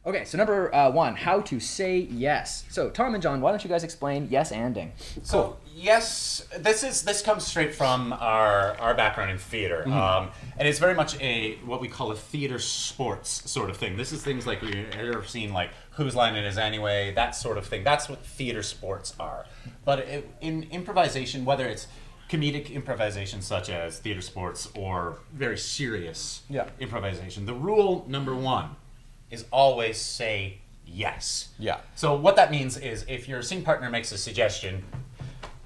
Okay, so number one, how to say yes. So Tom and John, why don't you guys explain yes-anding? So yes, this comes straight from our background in theater, and it's very much what we call a theater sports sort of thing. This is things like you've ever seen, like Whose Line It Is Anyway, that sort of thing. That's what theater sports are. But in improvisation, whether it's comedic improvisation such as theater sports or very serious improvisation, the rule number one is always say yes. Yeah. So what that means is if your scene partner makes a suggestion.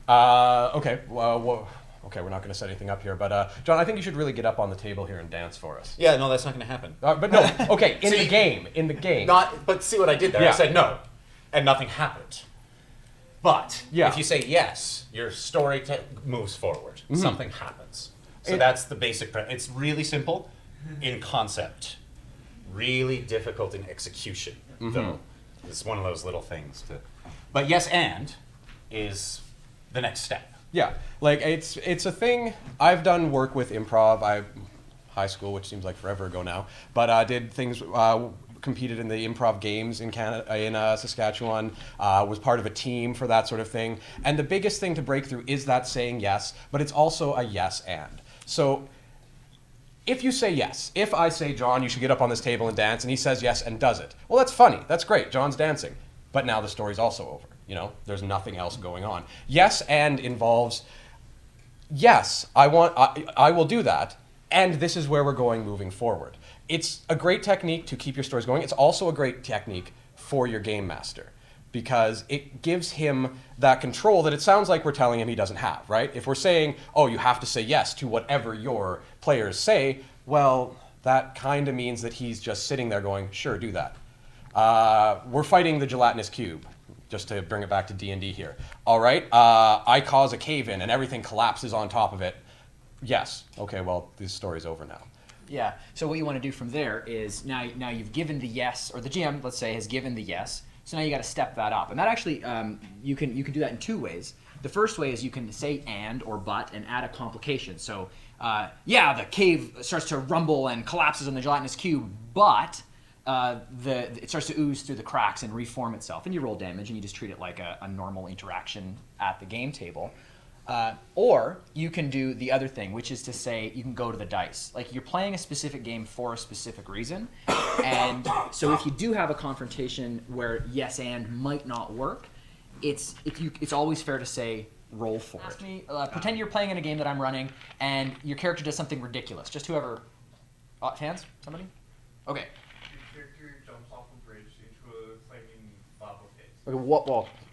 Okay. Okay, we're not going to set anything up here, but John, I think you should really get up on the table here and dance for us. Yeah, no, that's not going to happen. But no, okay, in the game. But see what I did there? Yeah. I said no, and nothing happened. But Yeah. if you say yes, your story moves forward. Something happens. So that's the basic. It's really simple in concept, really difficult in execution, though. It's one of those little things. But yes, and is the next step. Yeah, like it's a thing. I've done work with improv. High school, which seems like forever ago now, but I did things. Competed in the improv games in Canada, in Saskatchewan. Was part of a team for that sort of thing. And the biggest thing to break through is that saying yes, but it's also a yes and. So if you say yes, if I say, John, you should get up on this table and dance, and he says yes and does it, well, that's funny. That's great. John's dancing. But now the story's also over. You know, there's nothing else going on. Yes and involves, yes, I will do that, and this is where we're going moving forward. It's a great technique to keep your stories going. It's also a great technique for your game master because it gives him that control that it sounds like we're telling him he doesn't have, right? If we're saying, oh, you have to say yes to whatever your players say, well, that kind of means that he's just sitting there going, sure, do that. We're fighting the gelatinous cube, just to bring it back to D&D here. All right, I cause a cave-in and everything collapses on top of it. Yes. Okay, well, this story's over now. Yeah. So what you want to do from there is now you've given the yes, or the GM, let's say, has given the yes. So now you got to step that up, and that actually you can do that in two ways. The first way is you can say and or but and add a complication. So the cave starts to rumble and collapses on the gelatinous cube, but it starts to ooze through the cracks and reform itself, and you roll damage and you just treat it like a normal interaction at the game table. Or you can do the other thing, which is to say you can go to the dice. Like you're playing a specific game for a specific reason. And so if you do have a confrontation where yes and might not work, it's always fair to say roll for it. Pretend you're playing in a game that I'm running and your character does something ridiculous. Just whoever... fans? Somebody? Okay. Your character jumps off a bridge into a flaming lava pit.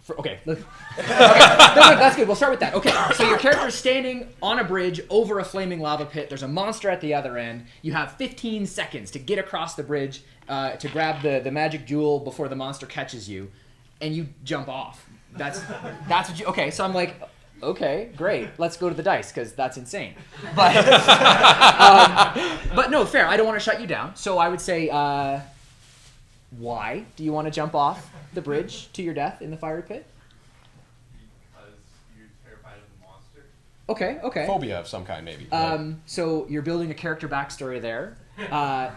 Okay, okay, that's good. We'll start with that. Okay, so your character is standing on a bridge over a flaming lava pit. There's a monster at the other end. You have 15 seconds to get across the bridge to grab the magic jewel before the monster catches you, and you jump off. That's what you. Okay, so I'm like, okay, great. Let's go to the dice because that's insane. But but no, fair. I don't want to shut you down. So I would say. Why do you want to jump off the bridge to your death in the fiery pit? Because you're terrified of the monster. Okay. Phobia of some kind, maybe. So you're building a character backstory there.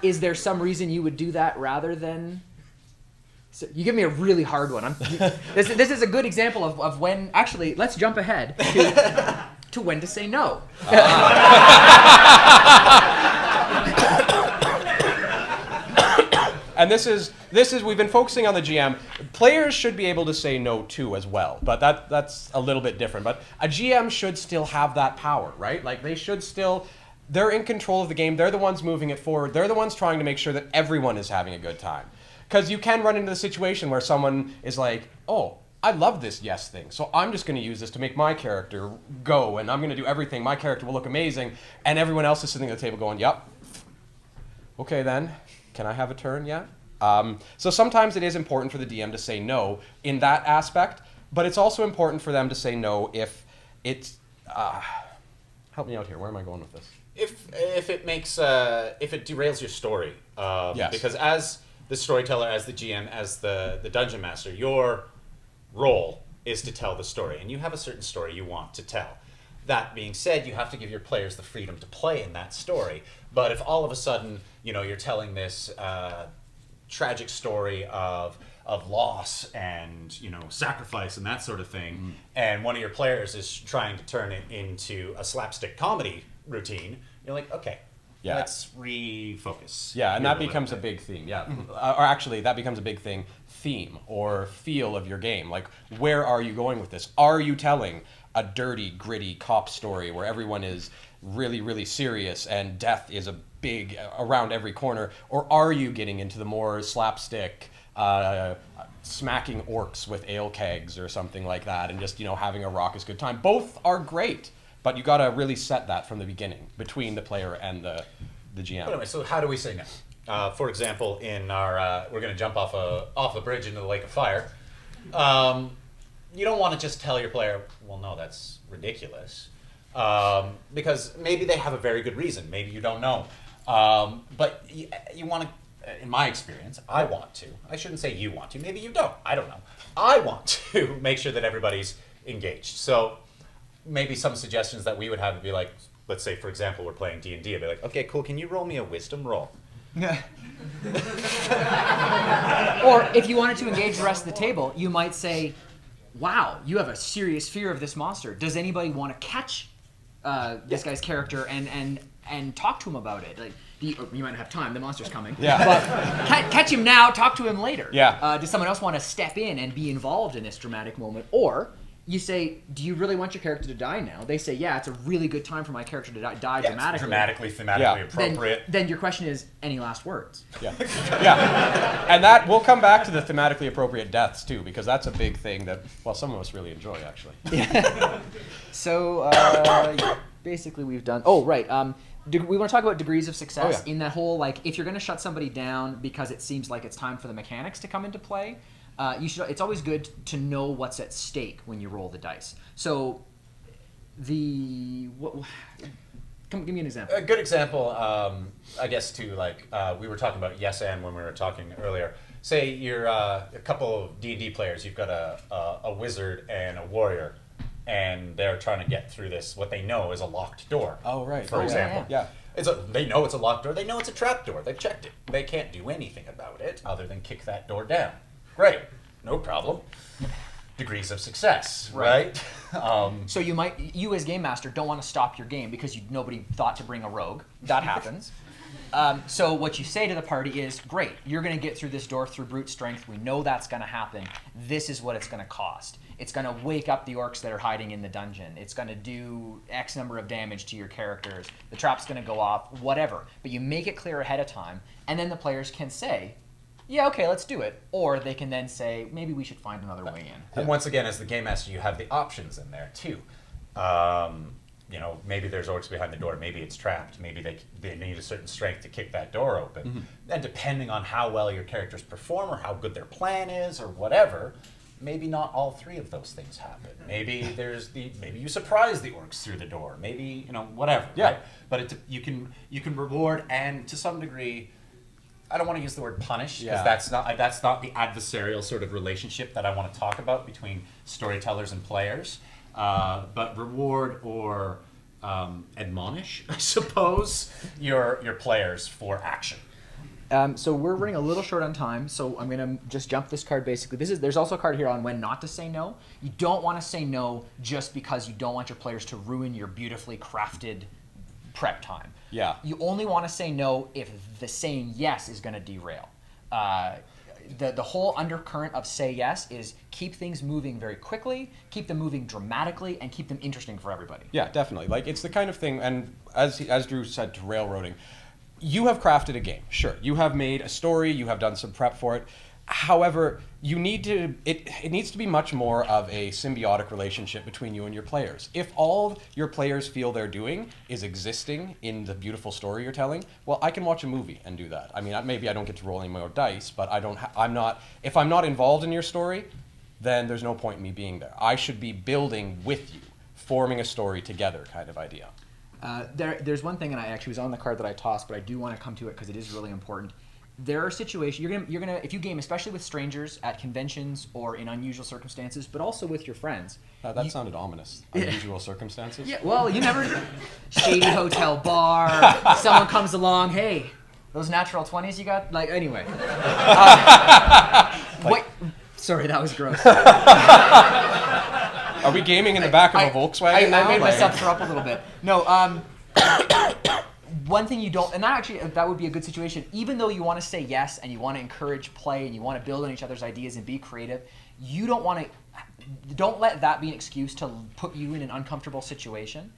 Is there some reason you would do that rather than... So you give me a really hard one. This is a good example of when... Actually, let's jump ahead to when to say no. And this is we've been focusing on the GM. Players should be able to say no too as well, but that's a little bit different. But a GM should still have that power, right? Like they're in control of the game. They're the ones moving it forward. They're the ones trying to make sure that everyone is having a good time. Because you can run into the situation where someone is like, oh, I love this yes thing, so I'm just going to use this to make my character go, and I'm going to do everything. My character will look amazing, and everyone else is sitting at the table going, yep. Okay then. Can I have a turn yet? So sometimes it is important for the DM to say no in that aspect, but it's also important for them to say no if it's... help me out here. Where am I going with this? If it derails your story. Yes. Because as the storyteller, as the GM, as the dungeon master, your role is to tell the story, and you have a certain story you want to tell. That being said, you have to give your players the freedom to play in that story. But if all of a sudden, you're telling this tragic story of loss and sacrifice and that sort of thing, and one of your players is trying to turn it into a slapstick comedy routine, you're like, okay, Yeah. let's refocus. Yeah, and here that a becomes a little big theme. Yeah, or actually, that becomes a big theme or feel of your game. Like, where are you going with this? Are you telling a dirty, gritty cop story where everyone is really, really serious and death is a big around every corner, or are you getting into the more slapstick, smacking orcs with ale kegs or something like that, and just having a raucous good time? Both are great. But you got to really set that from the beginning between the player and the GM. But anyway, so how do we say no? For example, in our we're going to jump off a bridge into the lake of fire. You don't want to just tell your player, well, no, that's ridiculous, because maybe they have a very good reason. Maybe you don't know, but you want to. In my experience, I want to. I shouldn't say you want to. Maybe you don't. I don't know. I want to make sure that everybody's engaged. So maybe some suggestions that we would have would be like, let's say, for example, we're playing D&D. I'd be like, okay, cool, can you roll me a wisdom roll? Or if you wanted to engage the rest of the table, you might say, wow, you have a serious fear of this monster. Does anybody want to catch this guy's character and talk to him about it? Like, you might not have time, the monster's coming. Yeah. But catch him now, talk to him later. Yeah. Does someone else want to step in and be involved in this dramatic moment? Or you say, do you really want your character to die now? They say, yeah, it's a really good time for my character to die Yeah, dramatically. it's dramatically, thematically Yeah. appropriate. Then your question is, any last words? Yeah, yeah, and that we'll come back to the thematically appropriate deaths too, because that's a big thing that some of us really enjoy actually. So basically, we've done. Oh, right. We want to talk about degrees of success in that whole, like, if you're going to shut somebody down because it seems like it's time for the mechanics to come into play. You should. It's always good to know what's at stake when you roll the dice. So, give me an example. A good example, I guess, too, like we were talking about yes and when we were talking earlier. Say you're a couple of D&D players. You've got a wizard and a warrior, and they're trying to get through this, what they know is a locked door. Oh, right. For example. Yeah. They know it's a locked door. They know it's a trap door. They've checked it. They can't do anything about it other than kick that door down. Great. No problem. Degrees of success, right? So you as game master don't want to stop your game because nobody thought to bring a rogue. That happens. So what you say to the party is, great, you're going to get through this door through brute strength. We know that's going to happen. This is what it's going to cost. It's going to wake up the orcs that are hiding in the dungeon. It's going to do X number of damage to your characters. The trap's going to go off, whatever. But you make it clear ahead of time, and then the players can say, yeah, okay, let's do it. Or they can then say, maybe we should find another way in. And once again, as the game master, you have the options in there, too. Maybe there's orcs behind the door. Maybe it's trapped. Maybe they need a certain strength to kick that door open. Mm-hmm. And depending on how well your characters perform or how good their plan is or whatever, maybe not all three of those things happen. Maybe maybe you surprise the orcs through the door. Maybe, whatever. Yeah. Right? But you can reward, and to some degree, I don't want to use the word punish because that's not the adversarial sort of relationship that I want to talk about between storytellers and players. But reward or admonish, I suppose, your players for action. So we're running a little short on time, so I'm going to just jump this card basically. There's also a card here on when not to say no. You don't want to say no just because you don't want your players to ruin your beautifully crafted prep time. Yeah. You only want to say no if the saying yes is going to derail. The whole undercurrent of say yes is keep things moving very quickly, keep them moving dramatically, and keep them interesting for everybody. Yeah, definitely. Like, it's the kind of thing, and as Drew said, to railroading, you have crafted a game. Sure, you have made a story, you have done some prep for it. However, it needs to be much more of a symbiotic relationship between you and your players. If all your players feel they're doing is existing in the beautiful story you're telling, well, I can watch a movie and do that. I mean, maybe I don't get to roll any more dice, but if I'm not involved in your story, then there's no point in me being there. I should be building with you, forming a story together kind of idea. There's one thing, and I actually was on the card that I tossed, but I do want to come to it because it is really important. There are situations you're gonna if you game, especially with strangers at conventions or in unusual circumstances, but also with your friends. That sounded ominous. Unusual circumstances. Yeah, well, you never shady hotel bar. Someone comes along, hey, Those natural 20s you got? Like, anyway. Wait. Sorry, that was gross. Are we gaming in the back of a Volkswagen now? I made Like- myself throw up a little bit. No, one thing you don't, and that would be a good situation, even though you want to say yes and you want to encourage play and you want to build on each other's ideas and be creative, you don't let that be an excuse to put you in an uncomfortable situation.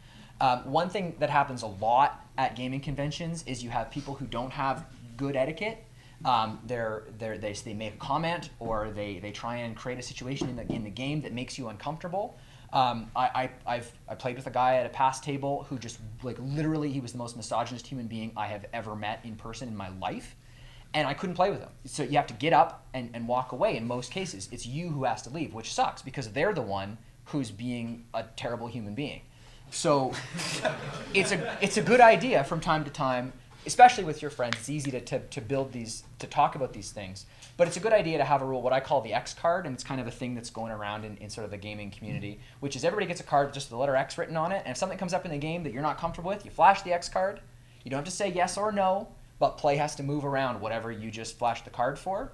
One thing that happens a lot at gaming conventions is you have people who don't have good etiquette. They make a comment or they try and create a situation in the game that makes you uncomfortable. I played with a guy at a past table who just like literally he was the most misogynist human being I have ever met in person in my life, and I couldn't play with him. So you have to get up and walk away. In most cases, it's you who has to leave, which sucks because they're the one who's being a terrible human being. So it's a good idea from time to time, especially with your friends. It's easy to build these, to talk about these things. But it's a good idea to have a rule, what I call the X card, and it's kind of a thing that's going around in sort of the gaming community, which is everybody gets a card with just the letter X written on it, and if something comes up in the game that you're not comfortable with, you flash the X card. You don't have to say yes or no, but play has to move around whatever you just flashed the card for.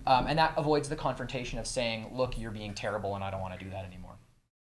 And that avoids the confrontation of saying, look, you're being terrible and I don't want to do that anymore.